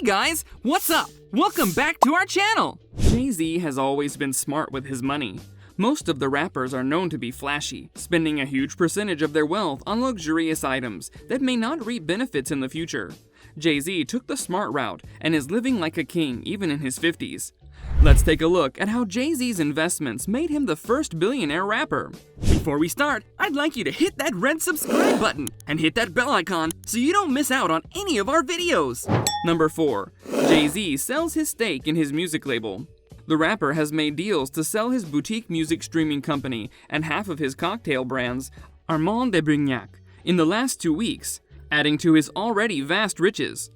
guys, what's up? Welcome back to our channel! Jay-Z has always been smart with his money. Most of the rappers are known to be flashy, spending a huge percentage of their wealth on luxurious items that may not reap benefits in the future. Jay-Z took the smart route and is living like a king even in his 50s. Let's take a look at how Jay-Z's investments made him the first billionaire rapper. Before we start, I'd like you to hit that red subscribe button and hit that bell icon so you don't miss out on any of our videos. Number 4. Jay-Z sells his stake in his music label. The rapper has made deals to sell his boutique music streaming company and half of his cocktail brands, Armand de Brignac, in the last 2 weeks, adding to his already vast riches.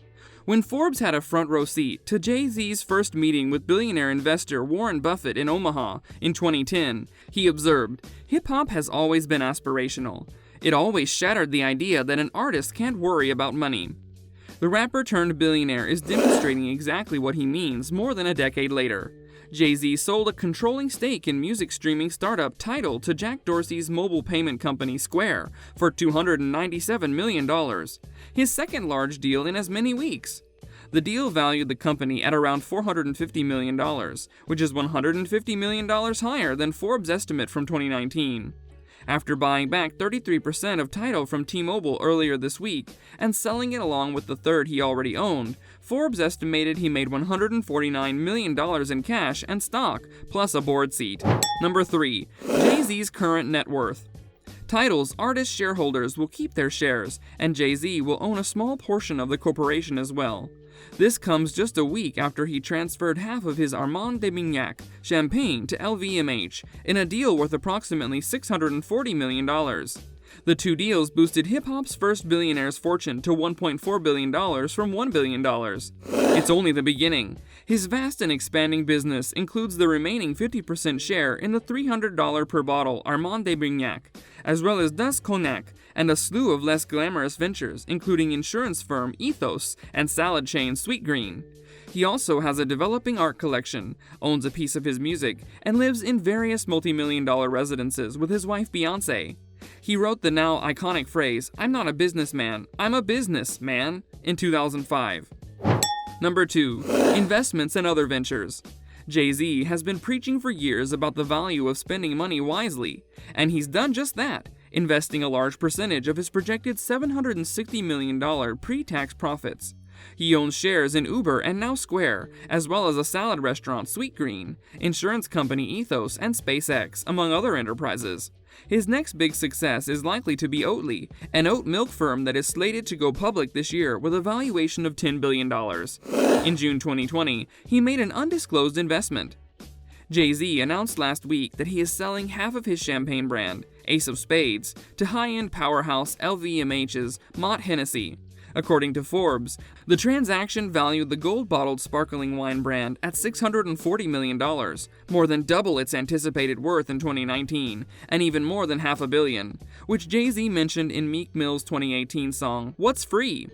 When Forbes had a front row seat to Jay-Z's first meeting with billionaire investor Warren Buffett in Omaha in 2010, he observed, "Hip-hop has always been aspirational. It always shattered the idea that an artist can't worry about money." The rapper turned billionaire is demonstrating exactly what he means more than a decade later. Jay-Z sold a controlling stake in music streaming startup Tidal to Jack Dorsey's mobile payment company Square for $297 million, his second large deal in as many weeks. The deal valued the company at around $450 million, which is $150 million higher than Forbes' estimate from 2019. After buying back 33% of Tidal from T-Mobile earlier this week and selling it along with the third he already owned, Forbes estimated he made $149 million in cash and stock, plus a board seat. Number 3. Jay-Z's current net worth. Tidal's artist shareholders will keep their shares, and Jay-Z will own a small portion of the corporation as well. This comes just a week after he transferred half of his Armand de Brignac champagne to LVMH in a deal worth approximately $640 million. The two deals boosted hip-hop's first billionaire's fortune to $1.4 billion from $1 billion. It's only the beginning. His vast and expanding business includes the remaining 50% share in the $300 per bottle Armand de Brignac, as well as Das Cognac and a slew of less glamorous ventures, including insurance firm Ethos and salad chain Sweetgreen. He also has a developing art collection, owns a piece of his music, and lives in various multi-million-dollar residences with his wife Beyoncé. He wrote the now iconic phrase, "I'm not a businessman, I'm a businessman," in 2005. Number 2. Investments and other ventures. Jay-Z has been preaching for years about the value of spending money wisely, and he's done just that, investing a large percentage of his projected $760 million pre-tax profits. He owns shares in Uber and now Square, as well as a salad restaurant Sweetgreen, insurance company Ethos, and SpaceX, among other enterprises. His next big success is likely to be Oatly, an oat milk firm that is slated to go public this year with a valuation of $10 billion. In June 2020, he made an undisclosed investment. Jay-Z announced last week that he is selling half of his champagne brand, Ace of Spades, to high-end powerhouse LVMH's Mott Hennessy. According to Forbes, the transaction valued the gold-bottled sparkling wine brand at $640 million, more than double its anticipated worth in 2019, and even more than $500 million, which Jay-Z mentioned in Meek Mill's 2018 song, "What's Free?"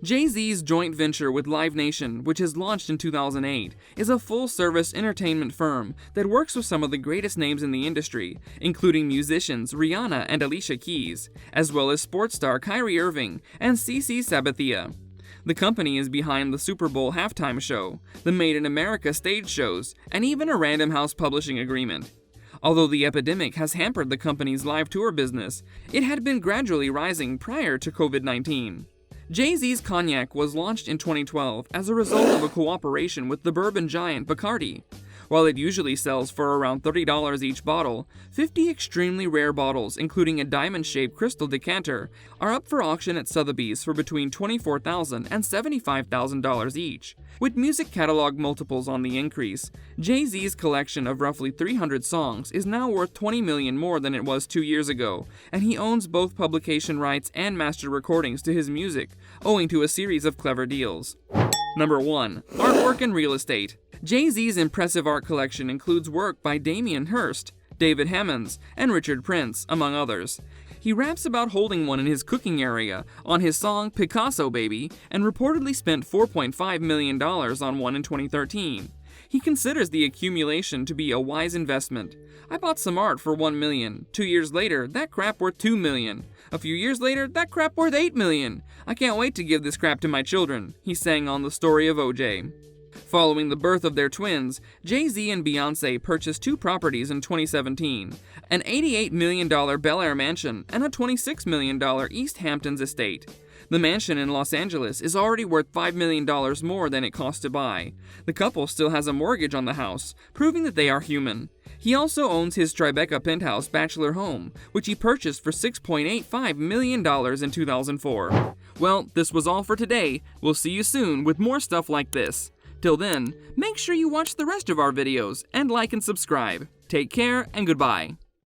Jay-Z's joint venture with Live Nation, which has launched in 2008, is a full-service entertainment firm that works with some of the greatest names in the industry, including musicians Rihanna and Alicia Keys, as well as sports star Kyrie Irving and CeCe Sabathia. The company is behind the Super Bowl halftime show, the Made in America stage shows, and even a Random House publishing agreement. Although the epidemic has hampered the company's live tour business, it had been gradually rising prior to COVID-19. Jay-Z's cognac was launched in 2012 as a result of a cooperation with the bourbon giant Bacardi. While it usually sells for around $30 each bottle, 50 extremely rare bottles, including a diamond-shaped crystal decanter, are up for auction at Sotheby's for between $24,000 and $75,000 each. With music catalog multiples on the increase, Jay-Z's collection of roughly 300 songs is now worth $20 million more than it was 2 years ago, and he owns both publication rights and master recordings to his music, owing to a series of clever deals. Number 1. Artwork and real estate. Jay-Z's impressive art collection includes work by Damien Hirst, David Hemmings, and Richard Prince, among others. He raps about holding one in his cooking area on his song Picasso Baby and reportedly spent $4.5 million on one in 2013. He considers the accumulation to be a wise investment. I bought some art for $1 million. 2 years later, that crap worth $2 million. A few years later, that crap worth $8 million. I can't wait to give this crap to my children, he sang on the story of OJ. Following the birth of their twins, Jay-Z and Beyoncé purchased 2 properties in 2017, an $88 million Bel Air mansion and a $26 million East Hamptons estate. The mansion in Los Angeles is already worth $5 million more than it cost to buy. The couple still has a mortgage on the house, proving that they are human. He also owns his Tribeca penthouse bachelor home, which he purchased for $6.85 million in 2004. Well, this was all for today. We'll see you soon with more stuff like this. Till then, make sure you watch the rest of our videos and like and subscribe. Take care and goodbye.